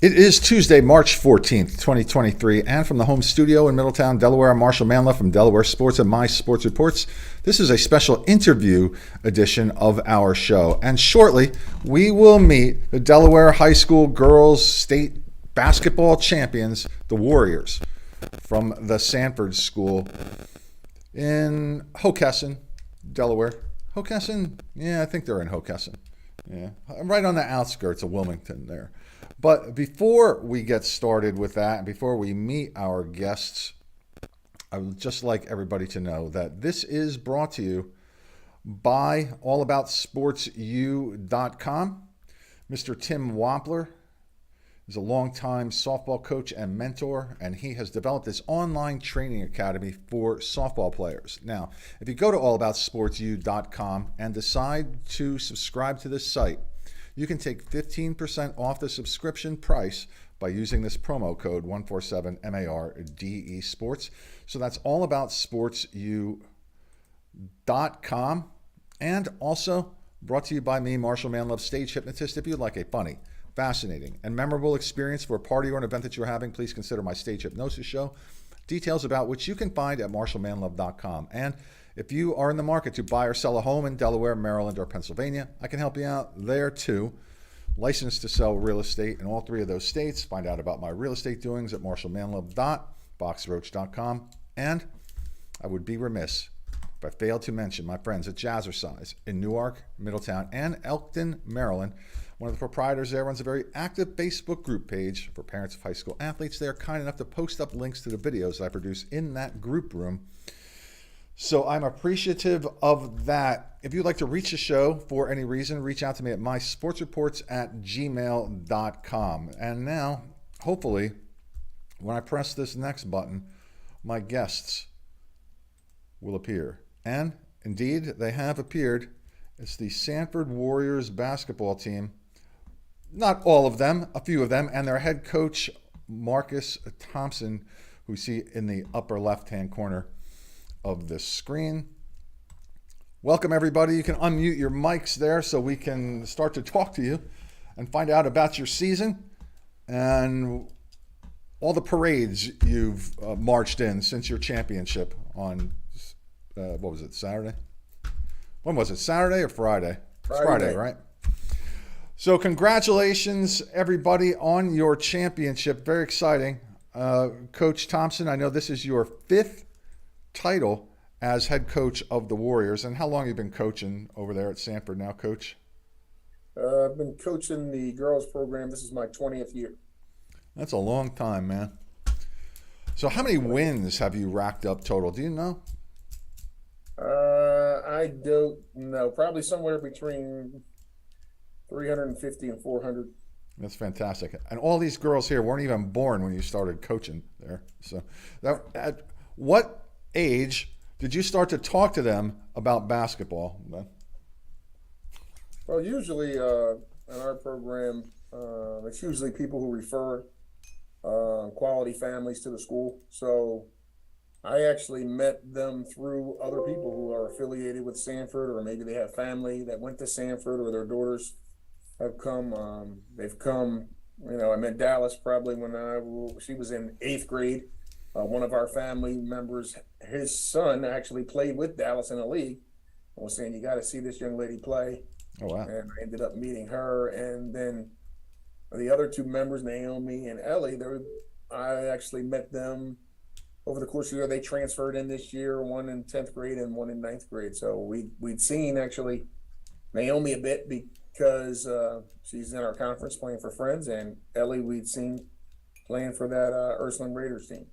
It is Tuesday, March 14th, 2023, and from the home studio in Middletown, Delaware, I'm Marshall Manlove from Delaware Sports and My Sports Reports. This is a special interview edition of our show, and shortly we will meet the Delaware High School Girls State Basketball Champions, the Warriors, from the Sanford School in Hockessin, Delaware. Hockessin? Yeah, I think they're in Hockessin. Yeah, right on the outskirts of Wilmington there. But before we get started with that, and before we meet our guests, I would just like everybody to know that this is brought to you by allaboutsportsu.com. Mr. Tim Wampler is a longtime softball coach and mentor, and he has developed this online training academy for softball players. Now, if you go to allaboutsportsu.com and decide to subscribe to this site, you can take 15% off the subscription price by using this promo code 147MARDE Sports. So that's allaboutsportsu.com, and also brought to you by me, Marshall Manlove, stage hypnotist. If you'd like a funny, fascinating, and memorable experience for a party or an event that you're having, please consider my stage hypnosis show, details about which you can find at marshallmanlove.com. And if you are in the market to buy or sell a home in Delaware, Maryland, or Pennsylvania, I can help you out there too. Licensed to sell real estate in all three of those states. Find out about my real estate doings at marshallmanlove.boxroach.com. And I would be remiss if I failed to mention my friends at Jazzercise in Newark, Middletown, and Elkton, Maryland. One of the proprietors there runs a very active Facebook group page for parents of high school athletes. They are kind enough to post up links to the videos that I produce in that group room. So I'm appreciative of that. If you'd like to reach the show for any reason, reach out to me at mysportsreports@gmail.com. And now, hopefully, when I press this next button, my guests will appear. And indeed, they have appeared. It's the Sanford Warriors basketball team. Not all of them, a few of them, and their head coach, Marcus Thompson, who you see in the upper left-hand corner of the screen. Welcome, everybody. You can unmute your mics there so we can start to talk to you and find out about your season and all the parades you've marched in since your championship on, what was it, Saturday? When was it, Saturday or Friday? Friday, right? So congratulations, everybody, on your championship. Very exciting. Coach Thompson, I know this is your fifth title as head coach of the Warriors. And how long have you been coaching over there at Sanford now, Coach? I've been coaching the girls program. This is my 20th year. That's a long time, man. So how many wins have you racked up total? Do you know? I don't know. Probably somewhere between 350 and 400. That's fantastic. And all these girls here weren't even born when you started coaching there. So at what age did you start to talk to them about basketball? Well, usually in our program, it's usually people who refer quality families to the school. So I actually met them through other people who are affiliated with Sanford, or maybe they have family that went to Sanford, or their daughters have come. They've come. I met Dallas probably when she was in 8th grade. One of our family members, his son actually played with Dallas in a league. I was saying, you got to see this young lady play. Oh, wow. And I ended up meeting her. And then the other two members, Naomi and Ellie, I actually met them over the course of the year. They transferred in this year, one in 10th grade and one in 9th grade. So we'd seen actually Naomi a bit because she's in our conference playing for Friends, and Ellie we'd seen playing for that Ursuline Raiders team.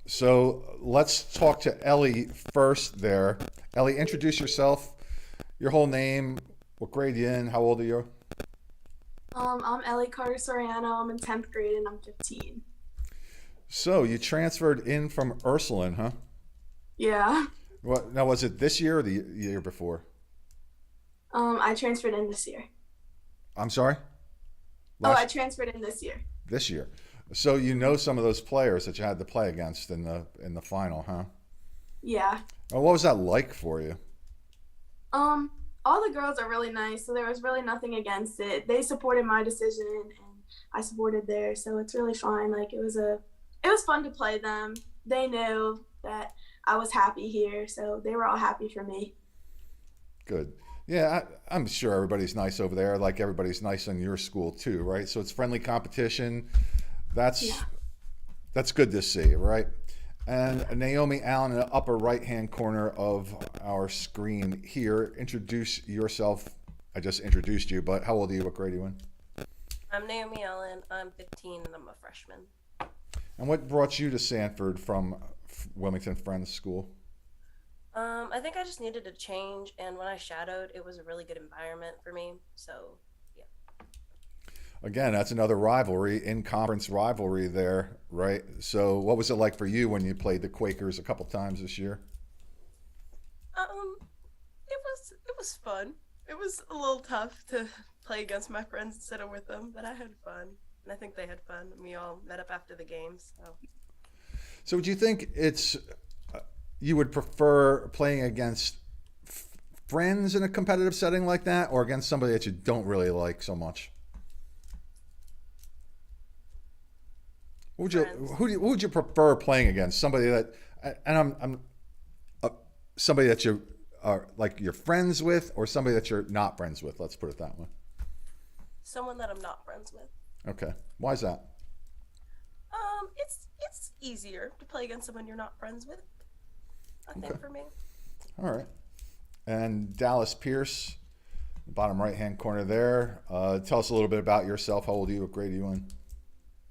So let's talk to Ellie first there. Ellie, introduce yourself, your whole name, what grade you in, how old are you? I'm Ellie Carter-Soriano. I'm in 10th grade and I'm 15. So you transferred in from Ursuline, huh? Yeah. What? Now, was it this year or the year before? I transferred in this year. I'm sorry? I transferred in this year. This year. So you know some of those players that you had to play against in the final, huh? Yeah. Well, what was that like for you? all the girls are really nice, so there was really nothing against it. They supported my decision, and I supported theirs, so it's really fun. Like it was fun to play them. They knew that I was happy here, so they were all happy for me. Good. Yeah, I'm sure everybody's nice over there, like everybody's nice in your school too, right? So it's friendly competition. That's Yeah. that's good to see, right? And Naomi Allen in the upper right-hand corner of our screen here. Introduce yourself. I just introduced you, but how old are you? What grade are you in? I'm Naomi Allen. I'm 15 and I'm a freshman. And what brought you to Sanford from Wilmington Friends School? I think I just needed a change, and when I shadowed, it was a really good environment for me. So, yeah. Again, that's another rivalry, in-conference rivalry there, right? So what was it like for you when you played the Quakers a couple times this year? It was fun. It was a little tough to play against my friends instead of with them, but I had fun, and I think they had fun. We all met up after the games. So. So do you think it's you would prefer playing against friends in a competitive setting like that, or against somebody that you don't really like so much? Friends. Who would you prefer playing against? Somebody that, and I'm somebody that you are like you're friends with, or somebody that you're not friends with. Let's put it that way. Someone that I'm not friends with. Okay, why is that? It's easier to play against someone you're not friends with. I think Okay. for me. All right. And Dallas Pierce, bottom right-hand corner there. Tell us a little bit about yourself. How old are you? What grade are you in?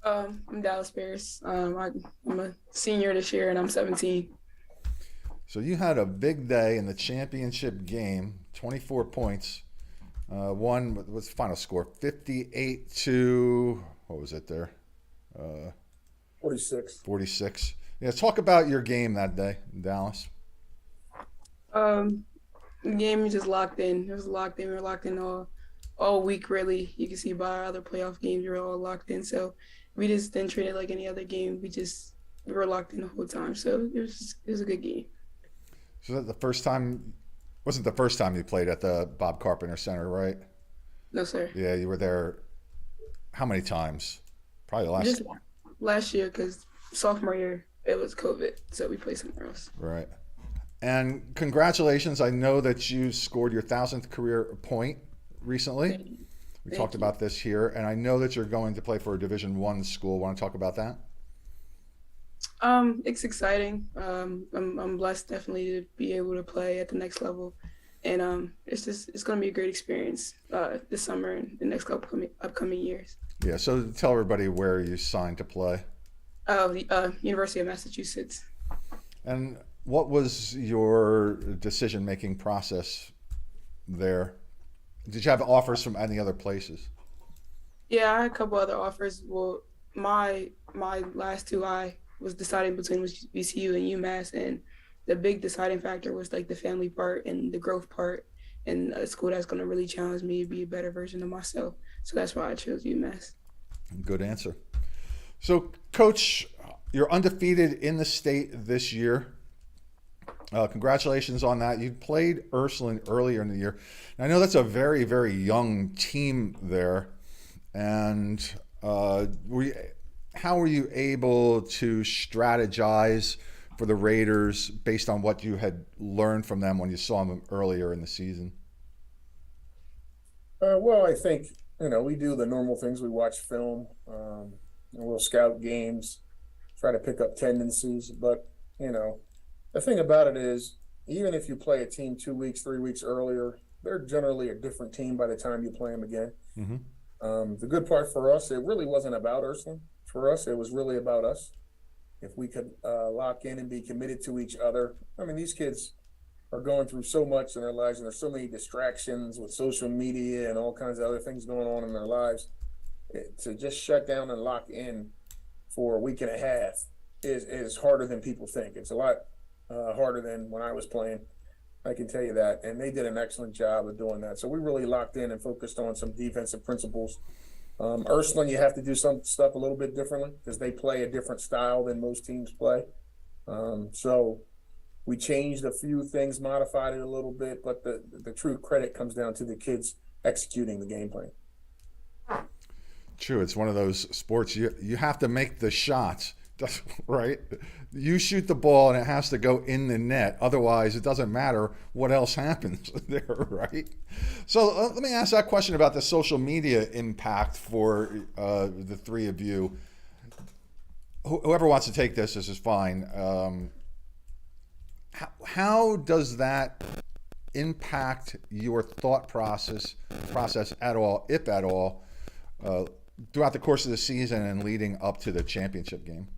I'm Dallas Paris. I'm a senior this year, and I'm 17. So you had a big day in the championship game, 24 points. What's the final score? 58 to, what was it there? 46. 46. Yeah, talk about your game that day in Dallas. The game was just locked in. It was locked in. We were locked in all week, really. You can see by our other playoff games, we were all locked in. So we just didn't treat it like any other game. We were locked in the whole time. So it was a good game. So that the first time, wasn't the first time you played at the Bob Carpenter Center, right? No, sir. Yeah, you were there how many times? Probably the last. Just last year, because sophomore year, it was COVID. So we played somewhere else. Right. And congratulations. I know that you scored your 1,000th career point recently. Thank you. We Thank talked you. about this here, and I know that you're going to play for a Division I school. Want to talk about that? It's exciting. I'm blessed definitely to be able to play at the next level, and it's going to be a great experience this summer and the next couple upcoming years. Yeah, so tell everybody where you signed to play. The University of Massachusetts. And what was your decision-making process there? Did you have offers from any other places? Yeah, I had a couple other offers. Well, my last two I was deciding between was VCU and UMass, and the big deciding factor was like the family part and the growth part, and a school that's going to really challenge me to be a better version of myself. So that's why I chose UMass. Good answer. So, Coach, you're undefeated in the state this year. Congratulations on that. You played Ursuline earlier in the year. And I know that's a very, very young team there. And how were you able to strategize for the Raiders based on what you had learned from them when you saw them earlier in the season? Well, I think, we do the normal things. We watch film, and we'll scout games, try to pick up tendencies. But, the thing about it is, even if you play a team 2 weeks, 3 weeks earlier, they're generally a different team by the time you play them again. Mm-hmm. The good part for us, it really wasn't about Ursuline. For us, it was really about us. If we could lock in and be committed to each other. I mean, these kids are going through so much in their lives, and there's so many distractions with social media and all kinds of other things going on in their lives. To just shut down and lock in for a week and a half is harder than people think. It's a lot harder than when I was playing. I can tell you that. And they did an excellent job of doing that. So we really locked in and focused on some defensive principles. Ursuline, you have to do some stuff a little bit differently because they play a different style than most teams play. So, We changed a few things, modified it a little bit, but the true credit comes down to the kids executing the game plan. True, it's one of those sports you have to make the shots, right? You shoot the ball and it has to go in the net. Otherwise, it doesn't matter what else happens there, right? So let me ask that question about the social media impact for the three of you. Whoever wants to take this is fine. How does that impact your thought process at all, if at all, throughout the course of the season and leading up to the championship game?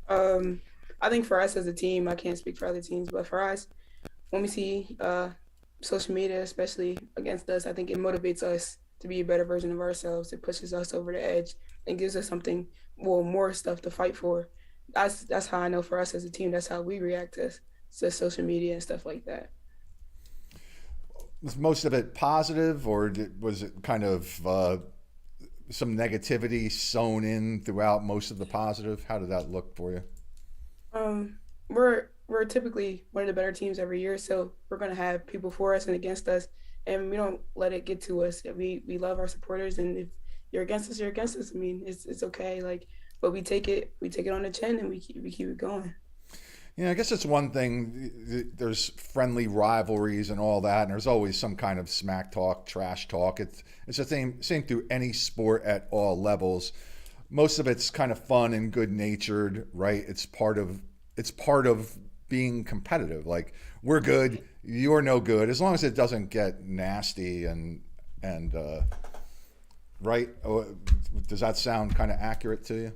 I think for us as a team, I can't speak for other teams, but for us, when we see social media, especially against us, I think it motivates us to be a better version of ourselves. It pushes us over the edge and gives us something, more stuff to fight for. That's how I know for us as a team, that's how we react to social media and stuff like that. Was most of it positive, or was it kind of some negativity sewn in throughout most of the positive? How did that look for you? We're typically one of the better teams every year, so we're going to have people for us and against us, and we don't let it get to us. We love our supporters, and if you're against us, you're against us. I mean, it's okay. But we take it on the chin, and we keep it going. Yeah, I guess it's one thing. There's friendly rivalries and all that, and there's always some kind of smack talk, trash talk. It's the same through any sport at all levels. Most of it's kind of fun and good natured, right? It's part of being competitive. Like, we're good, you're no good, as long as it doesn't get nasty and right? Does that sound kind of accurate to you?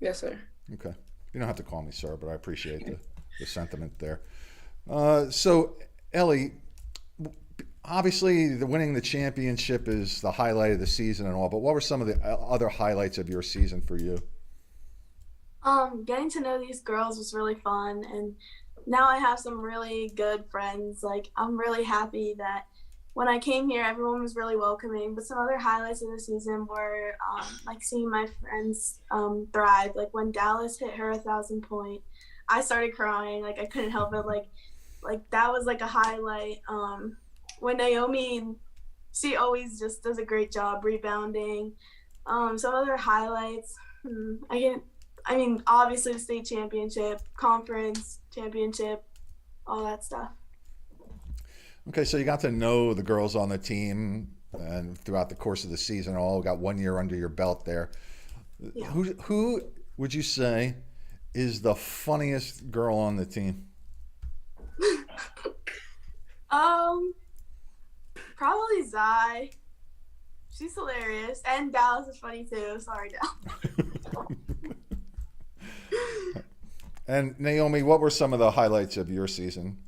Yes, sir. Okay. You don't have to call me sir, but I appreciate the sentiment there. So, Ellie, obviously winning the championship is the highlight of the season and all, but what were some of the other highlights of your season for you? Getting to know these girls was really fun, and now I have some really good friends. Like, I'm really happy that when I came here, everyone was really welcoming. But some other highlights of the season were like seeing my friends thrive. Like, when Dallas hit her 1,000 point, I started crying. Like, I couldn't help it. Like that was like a highlight. When Naomi, she always just does a great job rebounding. Some other highlights. Obviously the state championship, conference championship, all that stuff. Okay, so you got to know the girls on the team and throughout the course of the season, all got 1 year under your belt there. Yeah. Who would you say is the funniest girl on the team? Probably Zai. She's hilarious. And Dallas is funny too. Sorry, Dallas. And Naomi, what were some of the highlights of your season?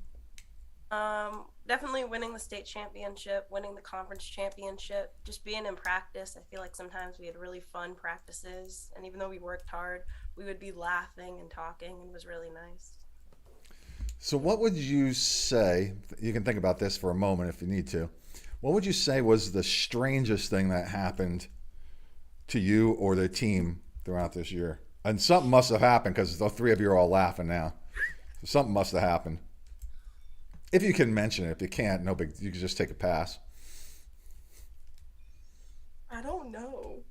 Definitely winning the state championship, winning the conference championship, just being in practice. I feel like sometimes we had really fun practices, and even though we worked hard, we would be laughing and talking, and it was really nice. So what would you say, you can think about this for a moment if you need to, what would you say was the strangest thing that happened to you or the team throughout this year? And something must have happened, because the three of you are all laughing now. So something must have happened. If you can mention it. If you can't, no big. You can just take a pass. I don't know.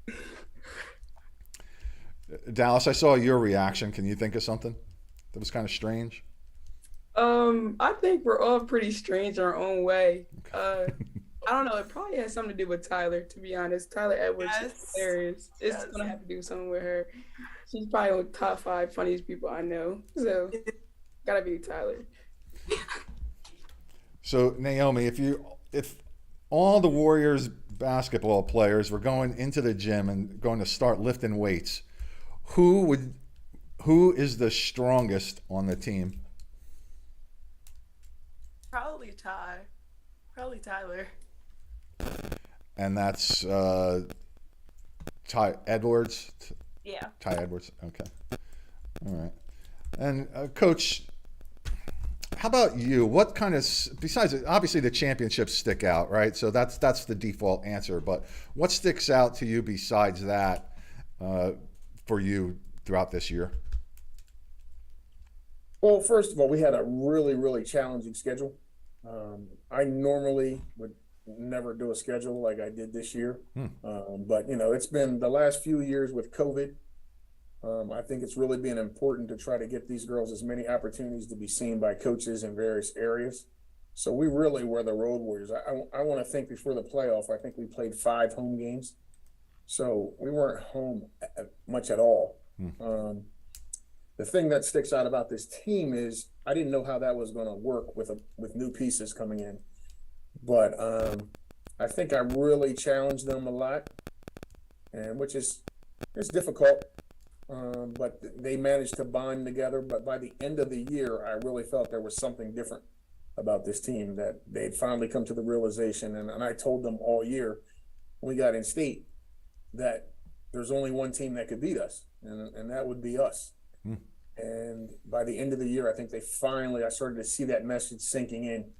Dallas, I saw your reaction. Can you think of something that was kind of strange? I think we're all pretty strange in our own way. I don't know. It probably has something to do with Tyler, to be honest. Tyler Edwards is hilarious. It's going to have to do something with her. She's probably one of the top 5 funniest people I know. So, gotta be Tyler. So, Naomi, if all the Warriors basketball players were going into the gym and going to start lifting weights, who is the strongest on the team? Probably Tyler. And that's Ty Edwards? Yeah. Ty Edwards, okay. All right. And Coach, how about you? What kind of, besides, obviously the championships stick out, right? So that's the default answer. But what sticks out to you besides that for you throughout this year? Well, first of all, we had a really, really challenging schedule. I normally would never do a schedule like I did this year. But, you know, it's been the last few years with COVID. I think it's really been important to try to get these girls as many opportunities to be seen by coaches in various areas. So we really were the road warriors. I want to think before the playoff, I think we played 5 home games. So we weren't home much at all. The thing that sticks out about this team is I didn't know how that was going to work with new pieces coming in. But I think I really challenged them a lot, and which is it's difficult. But they managed to bond together. But by the end of the year, I really felt there was something different about this team, that they'd finally come to the realization. And I told them all year when we got in state that there's only one team that could beat us, and that would be us. And by the end of the year, I think I started to see that message sinking in,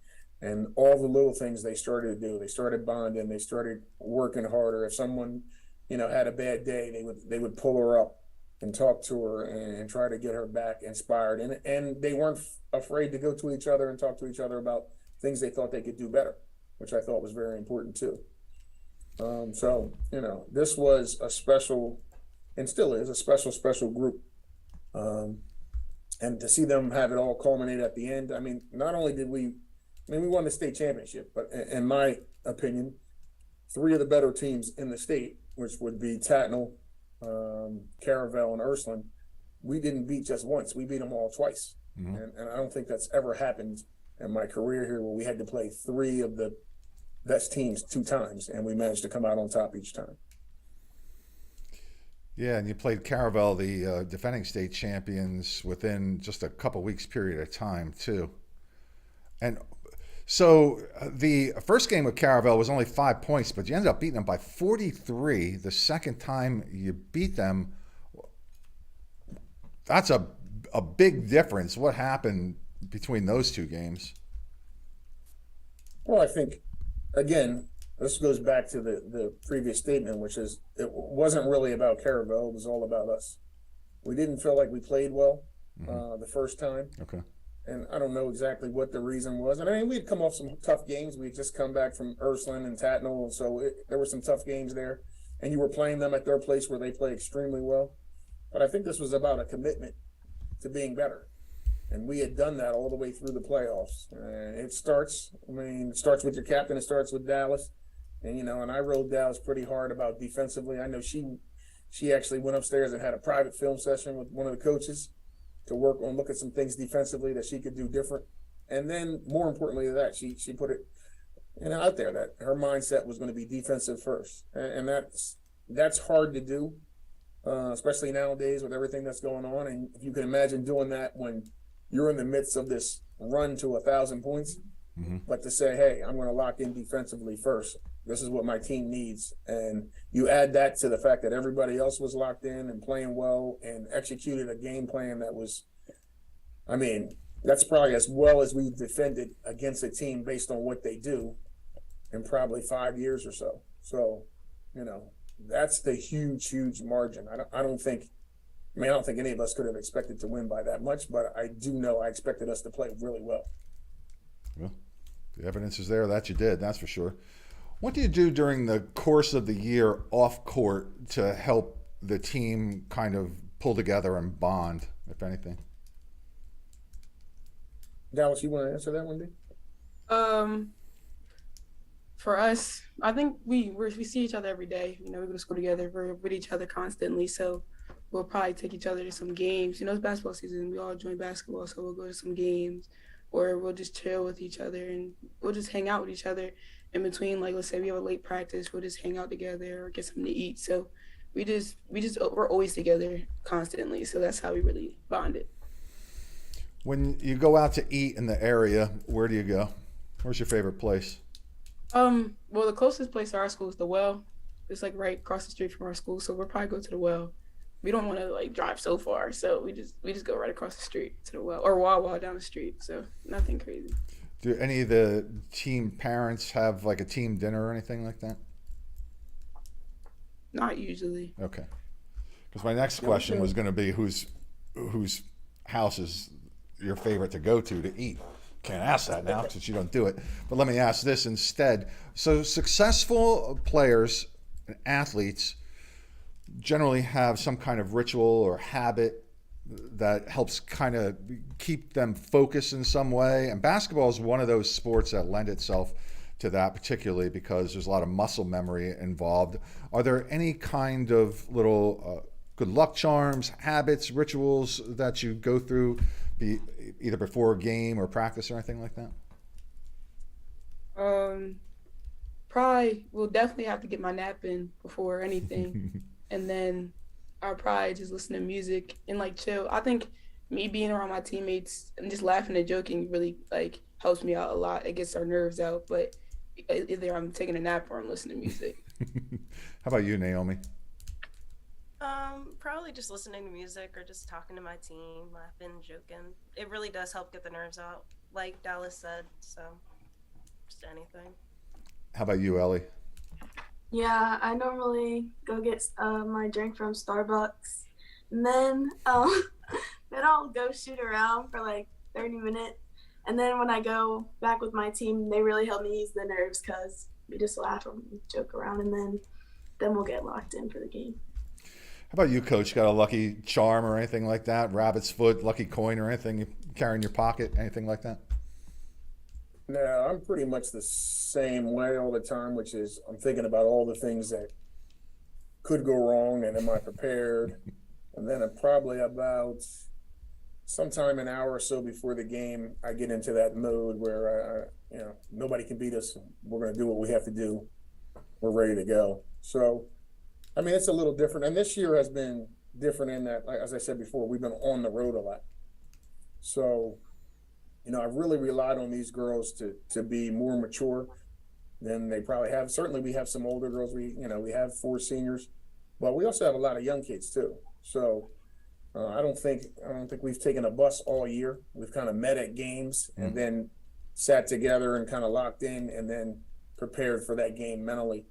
and all the little things they started to do. They started bonding. They started working harder. If someone, you know, had a bad day, they would pull her up and talk to her and try to get her back inspired. And they weren't afraid to go to each other and talk to each other about things they thought they could do better, which I thought was very important too. So, you know, this was a special, and still is a special group. And to see them have it all culminate at the end, I mean, not only did we won the state championship, but in my opinion, 3 of the better teams in the state, which would be Tatnall, Caravel, and Ursuline, we didn't beat just once. We beat them all twice. And I don't think that's ever happened in my career here, where we had to play 3 of the best teams 2 times, and we managed to come out on top each time. Yeah, and you played Caravel, the defending state champions, within just a couple weeks period of time too. And so the first game with Caravel was only 5 points, but you ended up beating them by 43 the second time you beat them. That's a big difference. What happened between those 2 games? Well, I think, again, this goes back to the previous statement, which is it wasn't really about Caravel. It was all about us. We didn't feel like we played well the first time. Okay. And I don't know exactly what the reason was. And I mean, we'd come off some tough games. We had just come back from Ursuline and Tatnall, so there were some tough games there. And you were playing them at their place where they play extremely well. But I think this was about a commitment to being better. And we had done that all the way through the playoffs. And it starts with your captain. It starts with Dallas. And, you know, and I rode Dallas pretty hard about defensively. I know she actually went upstairs and had a private film session with one of the coaches to look at some things defensively that she could do different. And then more importantly than that, she put it, you know, out there that her mindset was going to be defensive first. And that's hard to do, especially nowadays with everything that's going on. And if you can imagine doing that when you're in the midst of this run to 1,000 points, but to say, hey, I'm going to lock in defensively first. This is what my team needs. And you add that to the fact that everybody else was locked in and playing well and executed a game plan that was, I mean, that's probably as well as we've defended against a team based on what they do in probably 5 years or so. So, you know, that's the huge margin. I don't think any of us could have expected to win by that much, but I do know I expected us to play really well. Well, the evidence is there that you did, that's for sure. What do you do during the course of the year off court to help the team kind of pull together and bond, if anything? Dallas, you want to answer that one, D? For us, I think we see each other every day. You know, we go to school together. We're with each other constantly. So we'll probably take each other to some games. You know, it's basketball season. We all join basketball, so we'll go to some games, or we'll just chill with each other and we'll just hang out with each other in between. Like, let's say we have a late practice, we'll just hang out together or get something to eat. So we're always together constantly. So that's how we really bonded. When you go out to eat in the area, where do you go? Where's your favorite place? Well, the closest place to our school is the Well. It's like right across the street from our school, so we'll probably go to the Well. We don't want to like drive so far, so we just go right across the street to the Well, or Wawa down the street. So nothing crazy. Do any of the team parents have like a team dinner or anything like that? Not usually. Okay. Because my next question was going to be whose house is, your favorite to go to eat? Can't ask that now since you don't do it. But let me ask this instead. So successful players and athletes generally have some kind of ritual or habit that helps kind of keep them focused in some way. And basketball is one of those sports that lend itself to that, particularly because there's a lot of muscle memory involved. Are there any kind of little good luck charms, habits, rituals that you go through either before a game or practice or anything like that? Probably will definitely have to get my nap in before anything. And then I'll probably just listen to music and like chill. I think me being around my teammates and just laughing and joking really like helps me out a lot. It gets our nerves out, but either I'm taking a nap or I'm listening to music. How about you, Naomi? Probably just listening to music or just talking to my team, laughing, joking. It really does help get the nerves out, like Dallas said. So, just anything. How about you, Ellie? Yeah, I normally go get my drink from Starbucks, and then then I'll go shoot around for like 30 minutes, and then when I go back with my team, they really help me ease the nerves because we just laugh and joke around, and then we'll get locked in for the game. How about you, Coach? Got a lucky charm or anything like that? Rabbit's foot, lucky coin or anything you carry in your pocket? Anything like that? No, I'm pretty much the same way all the time, which is I'm thinking about all the things that could go wrong and am I prepared? And then probably about sometime an hour or so before the game, I get into that mode where, nobody can beat us. We're going to do what we have to do. We're ready to go. So, I mean, it's a little different. And this year has been different in that, like, as I said before, we've been on the road a lot. So, I've really relied on these girls to be more mature than they probably have. Certainly we have some older girls. We have 4 seniors, but we also have a lot of young kids too. So I don't think we've taken a bus all year. We've kind of met at games and then sat together and kind of locked in and then prepared for that game mentally.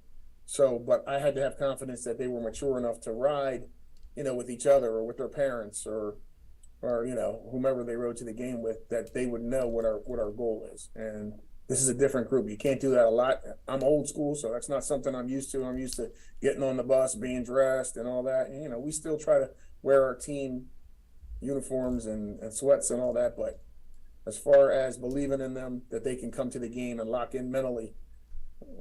So, but I had to have confidence that they were mature enough to ride, with each other or with their parents or whomever they rode to the game with, that they would know what our goal is. And this is a different group. You can't do that a lot. I'm old school, so that's not something I'm used to. I'm used to getting on the bus, being dressed and all that. And, we still try to wear our team uniforms and sweats and all that. But as far as believing in them, that they can come to the game and lock in mentally,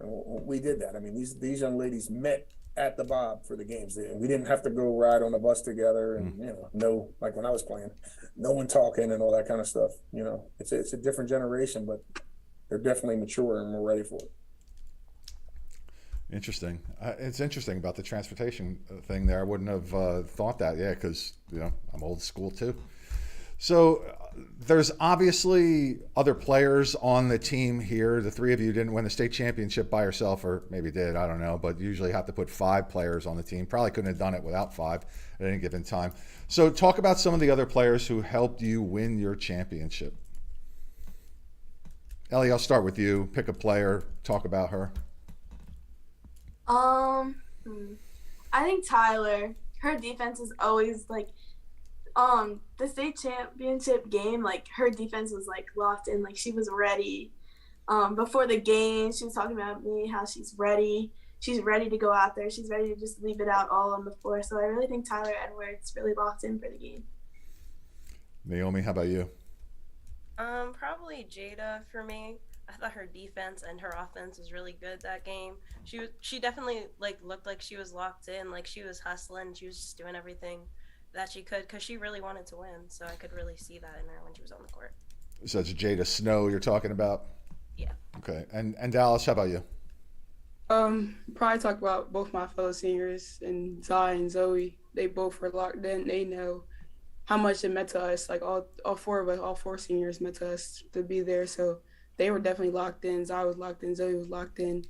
we did that. I mean, these young ladies met at the Bob for the games. We didn't have to go ride on a bus together and, like when I was playing, no one talking and all that kind of stuff. It's a different generation, but they're definitely mature and we're ready for it. Interesting. It's interesting about the transportation thing there. I wouldn't have thought that, because, I'm old school too. So there's obviously other players on the team here. The 3 of you didn't win the state championship by yourself, or maybe did, I don't know, but you usually have to put 5 players on the team. Probably couldn't have done it without 5 at any given time. So talk about some of the other players who helped you win your championship. Ellie, I'll start with you. Pick a player, talk about her. I think Tyler. Her defense is always like, the state championship game, like her defense was like locked in, like she was ready. Before the game, she was talking about me, how she's ready to go out there, she's ready to just leave it out all on the floor. So I really think Tyler Edwards really locked in for the game. Naomi, how about you? Probably Jada for me. I thought her defense and her offense was really good that game. She definitely looked like she was locked in, like she was hustling, she was just doing everything that she could because she really wanted to win. So I could really see that in her when she was on the court. So it's Jada Snow you're talking about? Yeah. Okay. And Dallas, how about you? Probably talk about both my fellow seniors and Zai and Zoe. They both were locked in. They know how much it meant to us. Like all 4 of us, all 4 seniors meant to us to be there. So they were definitely locked in. Zai was locked in. Zoe was locked in.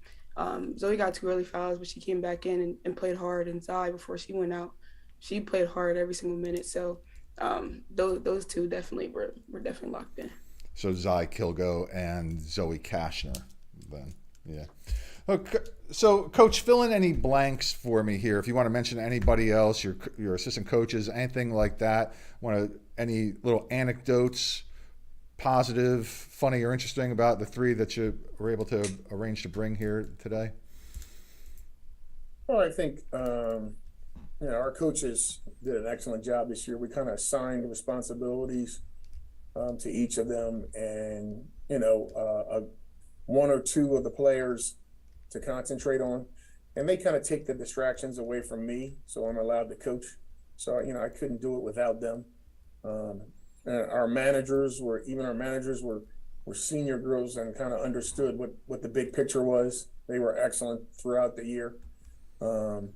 Zoe got 2 early fouls, but she came back in and played hard. And Zai, before she went out, she played hard every single minute. So those 2 definitely were definitely locked in. So Zai Kilgo and Zoe Kashner then. Yeah. Okay. So, Coach, fill in any blanks for me here. If you want to mention anybody else, your assistant coaches, anything like that. Any little anecdotes positive, funny, or interesting about the three that you were able to arrange to bring here today? Well, I think our coaches did an excellent job this year. We kind of assigned responsibilities to each of them, and one or two of the players to concentrate on, and they kind of take the distractions away from me, so I'm allowed to coach. So I couldn't do it without them. And our managers were senior girls and kind of understood what the big picture was. They were excellent throughout the year. The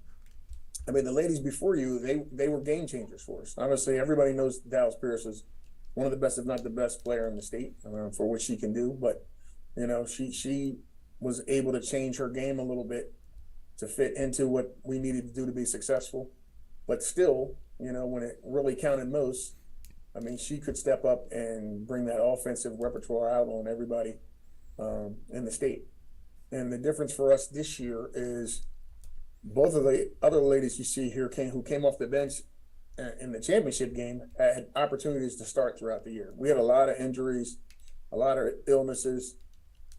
ladies before you, they were game changers for us. Obviously, everybody knows Dallas Pierce is one of the best, if not the best player in the state for what she can do. But, she was able to change her game a little bit to fit into what we needed to do to be successful. But still, when it really counted most, she could step up and bring that offensive repertoire out on everybody in the state. And the difference for us this year is both of the other ladies you see here who came off the bench in the championship game had opportunities to start throughout the year. We had a lot of injuries, a lot of illnesses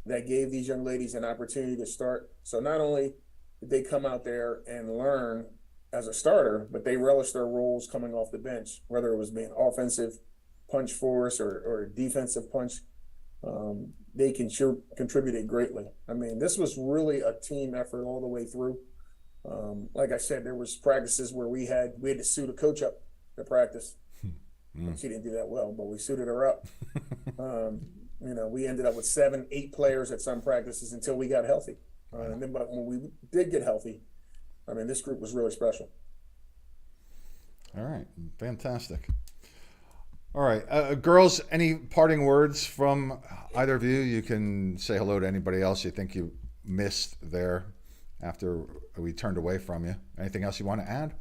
that gave these young ladies an opportunity to start. So not only did they come out there and learn as a starter, but they relished their roles coming off the bench, whether it was being offensive punch force or defensive punch. They contributed greatly. This was really a team effort all the way through. Like I said, there was practices where we had to suit a coach up to practice. She didn't do that well, but we suited her up. We ended up with 7-8 players at some practices until we got healthy. But when we did get healthy, this group was really special. All right. Fantastic. All right. Girls, any parting words from either of you? You can say hello to anybody else you think you missed there after we turned away from you. Anything else you want to add?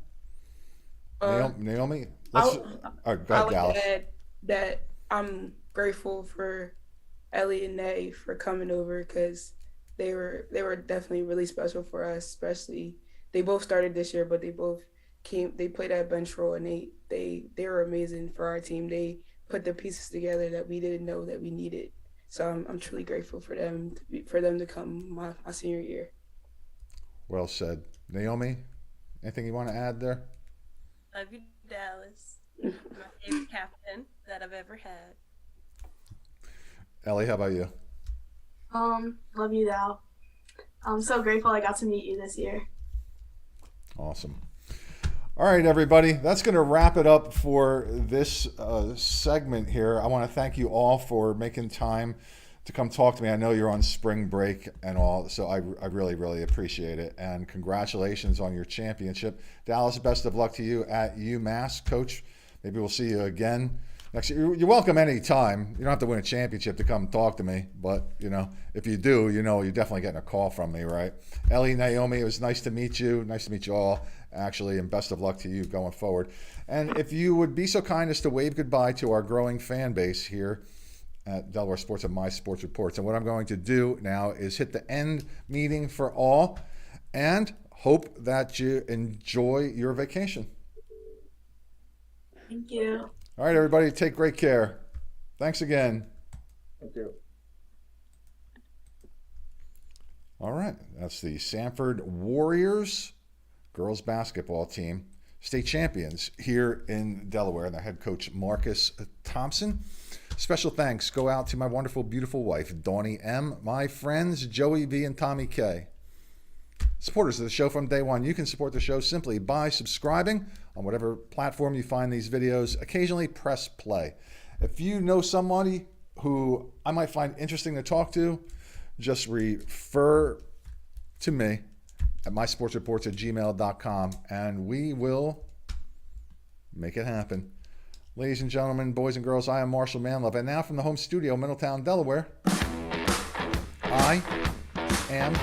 Naomi? Go ahead, I would Dallas. add that I'm grateful for Ellie and Nay for coming over, because they were definitely really special for us. Especially, they both started this year, but they played that bench role, and they were amazing for our team. They put the pieces together that we didn't know that we needed. So I'm truly grateful for them to come my senior year. Well said. Naomi, anything you want to add there? Love you, Dallas. My favorite captain that I've ever had. Ellie, how about you? Love you, Dal. I'm so grateful I got to meet you this year. Awesome. All right, everybody. That's going to wrap it up for this segment here. I want to thank you all for making time to come talk to me. I know you're on spring break and all, so I really, really appreciate it. And congratulations on your championship. Dallas, best of luck to you at UMass. Coach, maybe we'll see you again next year. You're welcome anytime. You don't have to win a championship to come talk to me, but, if you do, you're definitely getting a call from me, right? Ellie, Naomi, it was nice to meet you. Nice to meet you all, actually, and best of luck to you going forward. And if you would be so kind as to wave goodbye to our growing fan base here at Delaware Sports and My Sports Reports. And what I'm going to do now is hit the end meeting for all and hope that you enjoy your vacation. Thank you. All right, everybody, take great care. Thanks again. Thank you. All right, that's the Sanford Warriors girls basketball team, state champions here in Delaware, and their head coach, Marcus Thompson. Special thanks go out to my wonderful, beautiful wife, Dawnie M., my friends, Joey V. and Tommy K. Supporters of the show from day one. You can support the show simply by subscribing on whatever platform you find these videos. Occasionally press play. If you know somebody who I might find interesting to talk to, just refer to me at mysportsreports@gmail.com, and we will make it happen. Ladies and gentlemen, boys and girls, I am Marshall Manlove, and now from the home studio, Middletown, Delaware, I am